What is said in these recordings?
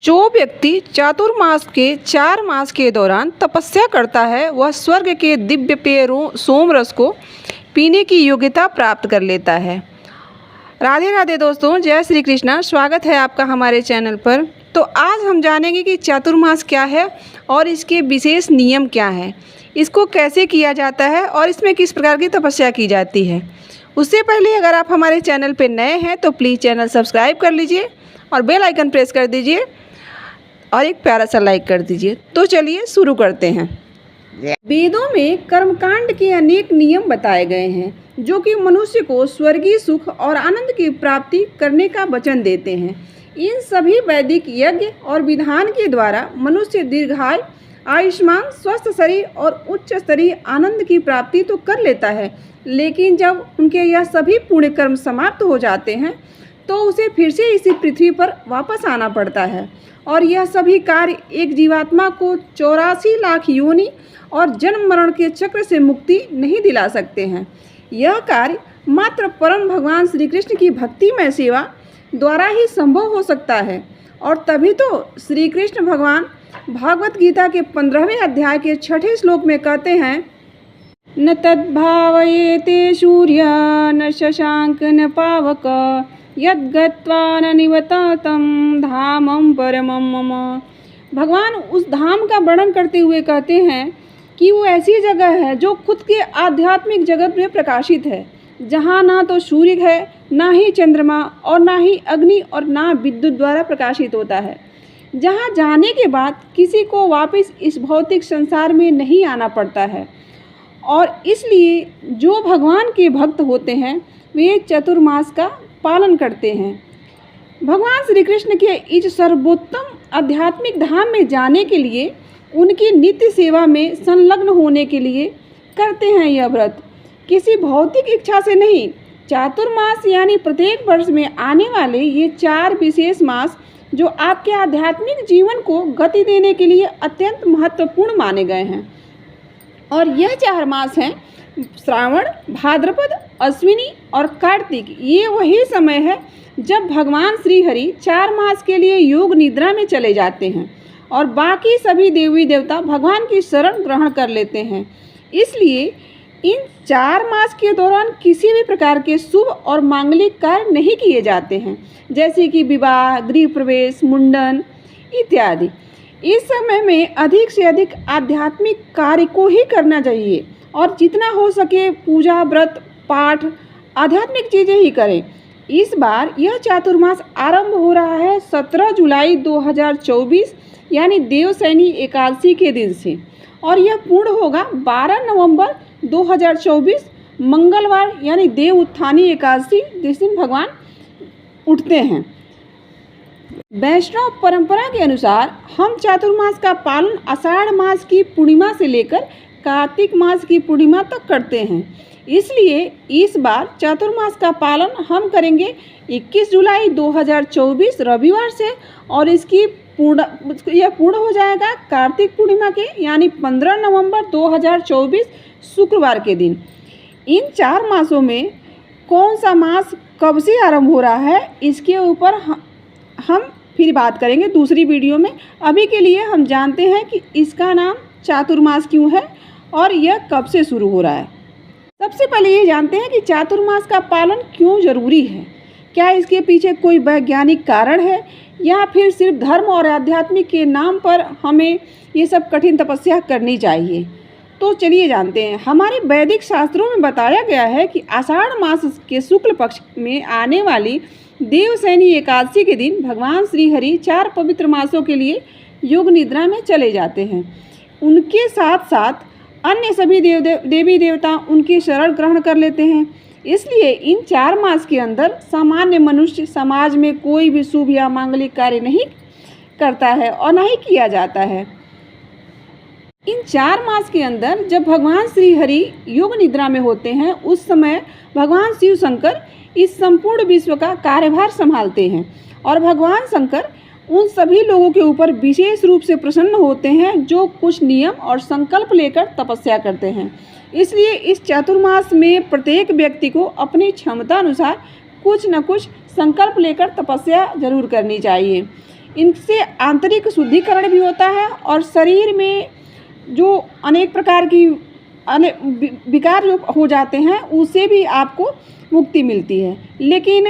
जो व्यक्ति चातुर्मास के 4 मास के दौरान तपस्या करता है वह स्वर्ग के दिव्य पेय सोम रस को पीने की योग्यता प्राप्त कर लेता है। राधे राधे दोस्तों, जय श्री कृष्णा। स्वागत है आपका हमारे चैनल पर। तो आज हम जानेंगे कि चातुर्मास क्या है और इसके विशेष नियम क्या हैं, इसको कैसे किया जाता है और इसमें किस प्रकार की तपस्या की जाती है। उससे पहले अगर आप हमारे चैनल पर नए हैं तो प्लीज़ चैनल सब्सक्राइब कर लीजिए और बेल आइकन प्रेस कर दीजिए और एक प्यारा सा लाइक कर दीजिए। तो चलिए शुरू करते हैं। वेदों में कर्मकांड के अनेक नियम बताए गए हैं जो कि मनुष्य को स्वर्गीय सुख और आनंद की प्राप्ति करने का वचन देते हैं। इन सभी वैदिक यज्ञ और विधान के द्वारा मनुष्य दीर्घायु, आयुष्मान, स्वस्थ शरीर और उच्च स्तरीय आनंद की प्राप्ति तो कर लेता है, लेकिन जब उनके यह सभी पुण्य कर्म समाप्त हो जाते हैं तो उसे फिर से इसी पृथ्वी पर वापस आना पड़ता है और यह सभी कार्य एक जीवात्मा को 84 लाख योनि और जन्म मरण के चक्र से मुक्ति नहीं दिला सकते हैं। यह कार्य मात्र परम भगवान श्री कृष्ण की भक्तिमय सेवा द्वारा ही संभव हो सकता है और तभी तो श्री कृष्ण भगवान भागवत गीता के 15वें अध्याय के 6ठे श्लोक में कहते हैं, न तद्भावयेते सूर्य न शशांक न पावक यद्गत्वा न निवततं धामं परमं मम। भगवान उस धाम का वर्णन करते हुए कहते हैं कि वो ऐसी जगह है जो खुद के आध्यात्मिक जगत में प्रकाशित है, जहाँ ना तो सूर्य है, ना ही चंद्रमा और ना ही अग्नि और ना विद्युत द्वारा प्रकाशित होता है, जहाँ जाने के बाद किसी को वापस इस भौतिक संसार में नहीं आना पड़ता है। और इसलिए जो भगवान के भक्त होते हैं वे चतुर्मास का पालन करते हैं। भगवान श्री कृष्ण के इस सर्वोत्तम आध्यात्मिक धाम में जाने के लिए उनकी नित्य सेवा में संलग्न होने के लिए करते हैं यह व्रत, किसी भौतिक इच्छा से नहीं। चातुर्मास यानी प्रत्येक वर्ष में आने वाले ये 4 विशेष मास जो आपके आध्यात्मिक जीवन को गति देने के लिए अत्यंत महत्वपूर्ण माने गए हैं। और यह 4 मास हैं श्रावण, भाद्रपद, अश्विनी और कार्तिक। ये वही समय है जब भगवान श्री हरि 4 मास के लिए योग निद्रा में चले जाते हैं और बाकी सभी देवी देवता भगवान की शरण ग्रहण कर लेते हैं। इसलिए इन 4 मास के दौरान किसी भी प्रकार के शुभ और मांगलिक कार्य नहीं किए जाते हैं, जैसे कि विवाह, गृह प्रवेश, मुंडन इत्यादि। इस समय में अधिक से अधिक आध्यात्मिक कार्य को ही करना चाहिए और जितना हो सके पूजा, व्रत, पाठ, आध्यात्मिक चीज़ें ही करें। इस बार यह चातुर्मास आरंभ हो रहा है 17 जुलाई 2024 यानी देवशयनी एकादशी के दिन से और यह पूर्ण होगा 12 नवंबर 2024 मंगलवार यानी देव उत्थानी एकादशी, जिस दिन भगवान उठते हैं। वैष्णव परंपरा के अनुसार हम चातुर्मास का पालन आषाढ़ मास की पूर्णिमा से लेकर कार्तिक मास की पूर्णिमा तक करते हैं। इसलिए इस बार चातुर्मास का पालन हम करेंगे 21 जुलाई 2024 रविवार से और यह पूर्ण हो जाएगा कार्तिक पूर्णिमा के यानी 15 नवंबर 2024 शुक्रवार के दिन। इन 4 मासों में कौन सा मास कब से आरंभ हो रहा है इसके ऊपर हम फिर बात करेंगे दूसरी वीडियो में। अभी के लिए हम जानते हैं कि इसका नाम चातुर्मास क्यों है और यह कब से शुरू हो रहा है। सबसे पहले ये जानते हैं कि चातुर्मास का पालन क्यों जरूरी है। क्या इसके पीछे कोई वैज्ञानिक कारण है या फिर सिर्फ धर्म और आध्यात्मिक के नाम पर हमें ये सब कठिन तपस्या करनी चाहिए। तो चलिए जानते हैं। हमारे वैदिक शास्त्रों में बताया गया है कि आषाढ़ मास के शुक्ल पक्ष में आने वाली देवशयनी एकादशी के दिन भगवान श्री हरि 4 पवित्र मासों के लिए योग निद्रा में चले जाते हैं। उनके साथ साथ अन्य सभी देवी देवता उनकी शरण ग्रहण कर लेते हैं। इसलिए इन 4 मास के अंदर सामान्य मनुष्य समाज में कोई भी शुभ या मांगलिक कार्य नहीं करता है और न ही किया जाता है। इन 4 मास के अंदर जब भगवान श्री हरि योग निद्रा में होते हैं उस समय भगवान शिव शंकर इस संपूर्ण विश्व का कार्यभार संभालते हैं और भगवान शंकर उन सभी लोगों के ऊपर विशेष रूप से प्रसन्न होते हैं जो कुछ नियम और संकल्प लेकर तपस्या करते हैं। इसलिए इस चातुर्मास में प्रत्येक व्यक्ति को अपनी क्षमता अनुसार कुछ न कुछ संकल्प लेकर तपस्या जरूर करनी चाहिए। इनसे आंतरिक शुद्धिकरण भी होता है और शरीर में जो अनेक प्रकार की विकार जो हो जाते हैं उससे भी आपको मुक्ति मिलती है। लेकिन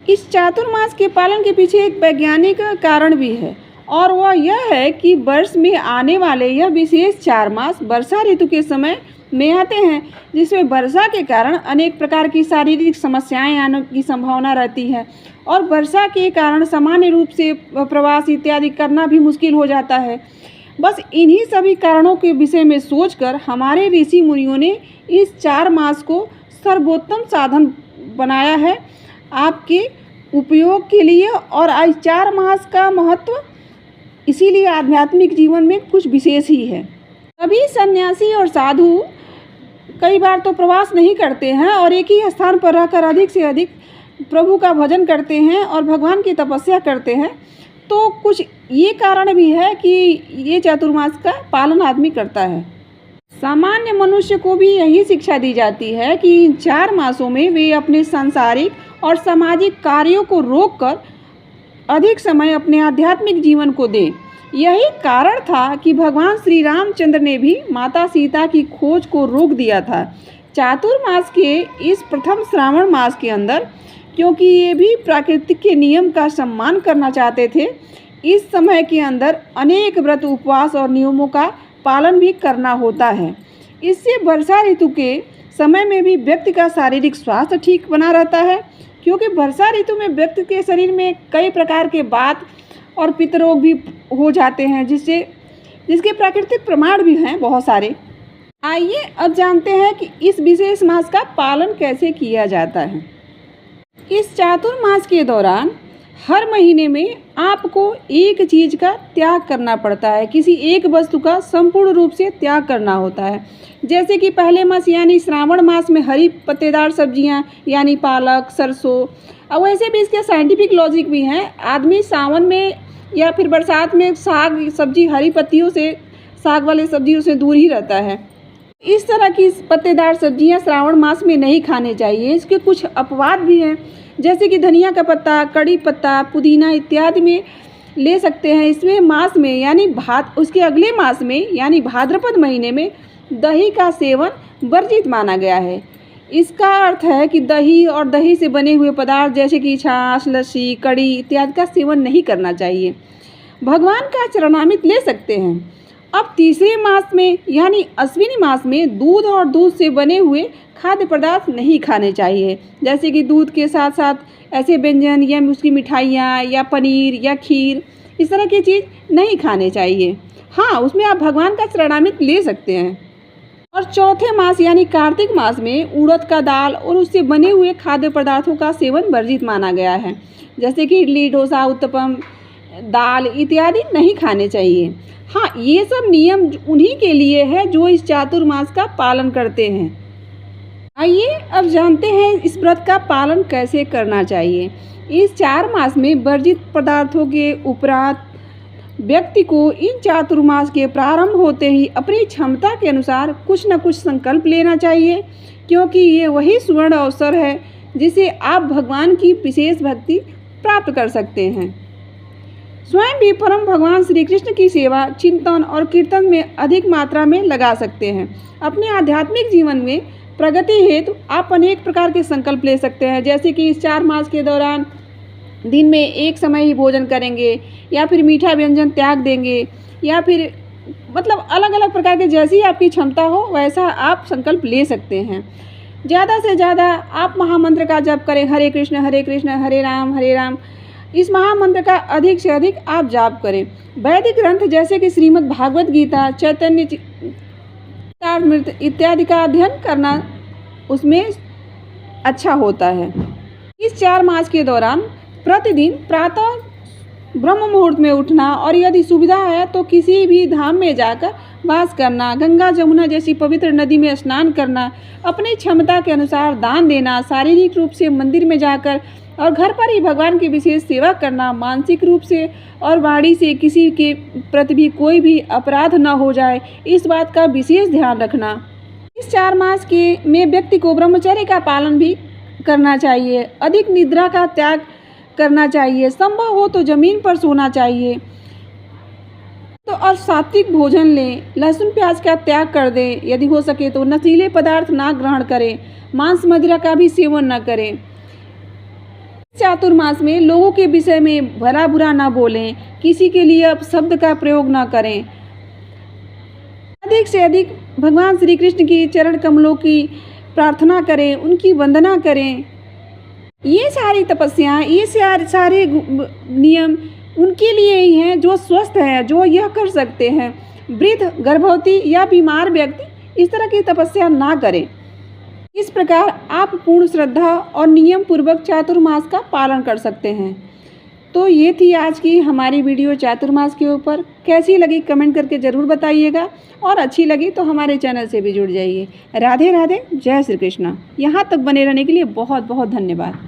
इस चातुर्मास के पालन के पीछे एक वैज्ञानिक कारण भी है और वह यह है कि वर्ष में आने वाले यह विशेष 4 मास वर्षा ऋतु के समय में आते हैं, जिसमें वर्षा के कारण अनेक प्रकार की शारीरिक समस्याएं आने की संभावना रहती है और वर्षा के कारण सामान्य रूप से प्रवास इत्यादि करना भी मुश्किल हो जाता है। बस इन्हीं सभी कारणों के विषय में सोचकर हमारे ऋषि मुनियों ने इस 4 मास को सर्वोत्तम साधन बनाया है आपके उपयोग के लिए। और आज 4 मास का महत्व इसीलिए आध्यात्मिक जीवन में कुछ विशेष ही है। सभी सन्यासी और साधु कई बार तो प्रवास नहीं करते हैं और एक ही स्थान पर रहकर अधिक से अधिक प्रभु का भजन करते हैं और भगवान की तपस्या करते हैं। तो कुछ ये कारण भी है कि ये चातुर्मास का पालन आदमी करता है। सामान्य मनुष्य को भी यही शिक्षा दी जाती है कि इन 4 मासों में वे अपने सांसारिक और सामाजिक कार्यों को रोककर अधिक समय अपने आध्यात्मिक जीवन को दें। यही कारण था कि भगवान श्री रामचंद्र ने भी माता सीता की खोज को रोक दिया था चातुर्मास के इस प्रथम श्रावण मास के अंदर, क्योंकि ये भी प्रकृति के नियम का सम्मान करना चाहते थे। इस समय के अंदर अनेक व्रत उपवास और नियमों का पालन भी करना होता है। इससे वर्षा ऋतु के समय में भी व्यक्ति का शारीरिक स्वास्थ्य ठीक बना रहता है, क्योंकि वर्षा ऋतु में व्यक्ति के शरीर में कई प्रकार के वात और पित्त रोग भी हो जाते हैं, जिसके प्राकृतिक प्रमाण भी हैं बहुत सारे। आइए अब जानते हैं कि इस विशेष मास का पालन कैसे किया जाता है। इस चातुर्मास के दौरान हर महीने में आपको एक चीज़ का त्याग करना पड़ता है, किसी एक वस्तु का संपूर्ण रूप से त्याग करना होता है। जैसे कि पहले मास यानी श्रावण मास में हरी पत्तेदार सब्जियां यानी पालक, सरसों, और वैसे भी इसके साइंटिफिक लॉजिक भी हैं। आदमी सावन में या फिर बरसात में साग सब्जी हरी पत्तियों से, साग वाले सब्जियों से दूर ही रहता है। इस तरह की पत्तेदार सब्जियां श्रावण मास में नहीं खाने चाहिए। इसके कुछ अपवाद भी हैं, जैसे कि धनिया का पत्ता, कड़ी पत्ता, पुदीना इत्यादि में ले सकते हैं। इसमें मास में यानी उसके अगले मास में यानी भाद्रपद महीने में दही का सेवन वर्जित माना गया है। इसका अर्थ है कि दही और दही से बने हुए पदार्थ जैसे कि छाछ, लस्सी, कड़ी इत्यादि का सेवन नहीं करना चाहिए। भगवान का चरणामृत ले सकते हैं। अब तीसरे मास में यानी अश्विनी मास में दूध और दूध से बने हुए खाद्य पदार्थ नहीं खाने चाहिए, जैसे कि दूध के साथ साथ ऐसे व्यंजन या उसकी मिठाइयाँ या पनीर या खीर, इस तरह की चीज़ नहीं खाने चाहिए। हाँ, उसमें आप भगवान का चरणामृत ले सकते हैं। और चौथे मास यानी कार्तिक मास में उड़द का दाल और उससे बने हुए खाद्य पदार्थों का सेवन वर्जित माना गया है, जैसे कि इडली, डोसा, उत्तपम, दाल इत्यादि नहीं खाने चाहिए। हाँ, ये सब नियम उन्हीं के लिए है जो इस चातुर्मास का पालन करते हैं। आइए अब जानते हैं इस व्रत का पालन कैसे करना चाहिए। इस 4 मास में वर्जित पदार्थों के उपरांत व्यक्ति को इन चातुर्मास के प्रारंभ होते ही अपनी क्षमता के अनुसार कुछ न कुछ संकल्प लेना चाहिए, क्योंकि ये वही सुवर्ण अवसर है जिसे आप भगवान की विशेष भक्ति प्राप्त कर सकते हैं। स्वयं भी परम भगवान श्री कृष्ण की सेवा, चिंतन और कीर्तन में अधिक मात्रा में लगा सकते हैं। अपने आध्यात्मिक जीवन में प्रगति हेतु आप अनेक प्रकार के संकल्प ले सकते हैं, जैसे कि इस 4 मास के दौरान दिन में एक समय ही भोजन करेंगे, या फिर मीठा व्यंजन त्याग देंगे, या फिर मतलब अलग अलग प्रकार के, जैसी आपकी क्षमता हो वैसा आप संकल्प ले सकते हैं। ज़्यादा से ज़्यादा आप महामंत्र का जप करें, हरे कृष्ण हरे राम। इस महामंत्र का अधिक से अधिक आप जाप करें। वैदिक ग्रंथ जैसे कि श्रीमद् भागवत गीता, चैतन्य चरितामृत इत्यादि का अध्ययन करना उसमें अच्छा होता है। इस 4 मास के दौरान प्रतिदिन प्रातः ब्रह्म मुहूर्त में उठना और यदि सुविधा है तो किसी भी धाम में जाकर वास करना, गंगा जमुना जैसी पवित्र नदी में स्नान करना, अपनी क्षमता के अनुसार दान देना, शारीरिक रूप से मंदिर में जाकर और घर पर ही भगवान की विशेष सेवा करना, मानसिक रूप से और वाणी से किसी के प्रति भी कोई भी अपराध न हो जाए, इस बात का विशेष ध्यान रखना। इस 4 मास में व्यक्ति को ब्रह्मचर्य का पालन भी करना चाहिए। अधिक निद्रा का त्याग करना चाहिए, संभव हो तो ज़मीन पर सोना चाहिए। तो और सात्विक भोजन लें, लहसुन प्याज का त्याग कर दें, यदि हो सके तो नशीले पदार्थ ना ग्रहण करें, मांस मदिरा का भी सेवन न करें। चातुर्मास में लोगों के विषय में भला बुरा ना बोलें, किसी के लिए अपशब्द का प्रयोग ना करें। अधिक से अधिक भगवान श्री कृष्ण की चरण कमलों की प्रार्थना करें, उनकी वंदना करें। ये सारी तपस्याएं, ये सारे नियम उनके लिए ही हैं जो स्वस्थ हैं, जो यह कर सकते हैं। वृद्ध, गर्भवती या बीमार व्यक्ति इस तरह की तपस्या ना करें। इस प्रकार आप पूर्ण श्रद्धा और नियम पूर्वक चातुर्मास का पालन कर सकते हैं। तो ये थी आज की हमारी वीडियो चातुर्मास के ऊपर। कैसी लगी कमेंट करके ज़रूर बताइएगा, और अच्छी लगी तो हमारे चैनल से भी जुड़ जाइए। राधे राधे, जय श्री कृष्ण। यहाँ तक बने रहने के लिए बहुत बहुत धन्यवाद।